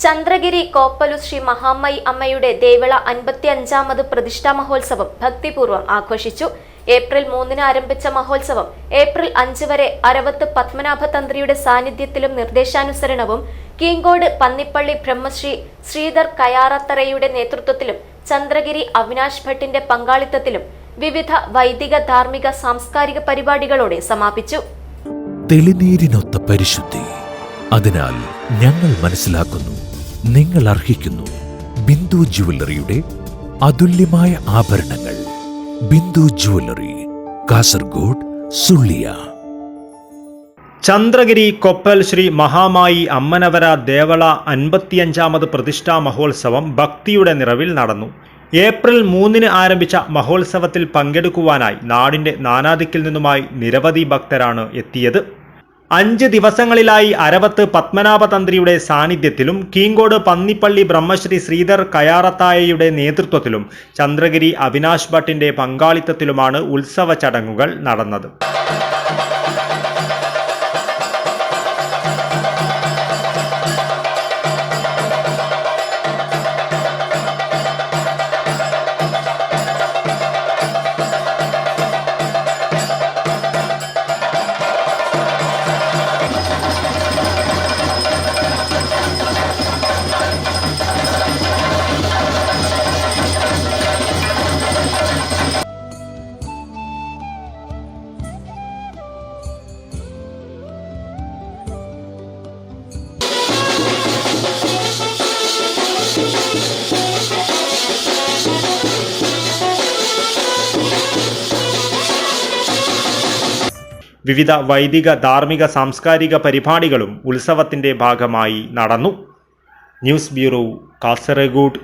ചന്ദ്രഗിരി കോപ്പലു ശ്രീ മഹാമയി അമ്മയുടെ ദേവള 55ാമത് പ്രതിഷ്ഠാ മഹോത്സവം ഭക്തിപൂർവ്വം ആഘോഷിച്ചു. ഏപ്രിൽ 3 ആരംഭിച്ച മഹോത്സവം ഏപ്രിൽ 5 വരെ അരവത്ത് പത്മനാഭ തന്ത്രിയുടെ സാന്നിധ്യത്തിലും നിർദ്ദേശാനുസരണവും കീങ്കോട് പന്നിപ്പള്ളി ബ്രഹ്മശ്രീ ശ്രീധർ കയാറത്തറയുടെ നേതൃത്വത്തിലും ചന്ദ്രഗിരി അവിനാശ് ഭട്ടിന്റെ പങ്കാളിത്തത്തിലും വിവിധ വൈദിക ധാർമ്മിക സാംസ്കാരിക പരിപാടികളോടെ സമാപിച്ചു. തെളിനീരിനൊത്ത പരിശുദ്ധി, അതിനാൽ ഞങ്ങൾ മനസ്സിലാക്കുന്നു, നിങ്ങൾ അർഹിക്കുന്നു. ബിന്ദു ജുവല്ലറിയുടെ അതുല്യമായ ആഭരണങ്ങൾ. ബിന്ദു ജുവല്ലറി, കാസർഗോഡ്, സുള്ളിയ. ചന്ദ്രഗിരി കൊപ്പൽ ശ്രീ മഹാമായി അമ്മനവര ദേവള 55ാമത് പ്രതിഷ്ഠാ മഹോത്സവം ഭക്തിയുടെ നിറവിൽ നടന്നു. ഏപ്രിൽ 3 ആരംഭിച്ച മഹോത്സവത്തിൽ പങ്കെടുക്കുവാനായി നാടിൻ്റെ നാനാദിക്കിൽ നിന്നുമായി നിരവധി ഭക്തരാണ് എത്തിയത്. 5 ദിവസങ്ങളിലായി അരവത്ത് പത്മനാഭ തന്ത്രിയുടെ സാന്നിധ്യത്തിലും കീങ്കോട് പന്നിപ്പള്ളി ബ്രഹ്മശ്രീ ശ്രീധർ കയാറത്തായയുടെ നേതൃത്വത്തിലും ചന്ദ്രഗിരി അവിനാശ് ഭട്ടിന്റെ പങ്കാളിത്തത്തിലുമാണ് ഉത്സവ ചടങ്ങുകൾ നടന്നത്. വിവിധ വൈദിക ധാർമ്മിക സാംസ്കാരിക പരിപാടികളും ഉത്സവത്തിൻ്റെ ഭാഗമായി നടന്നു. News bureau, Kasaragod.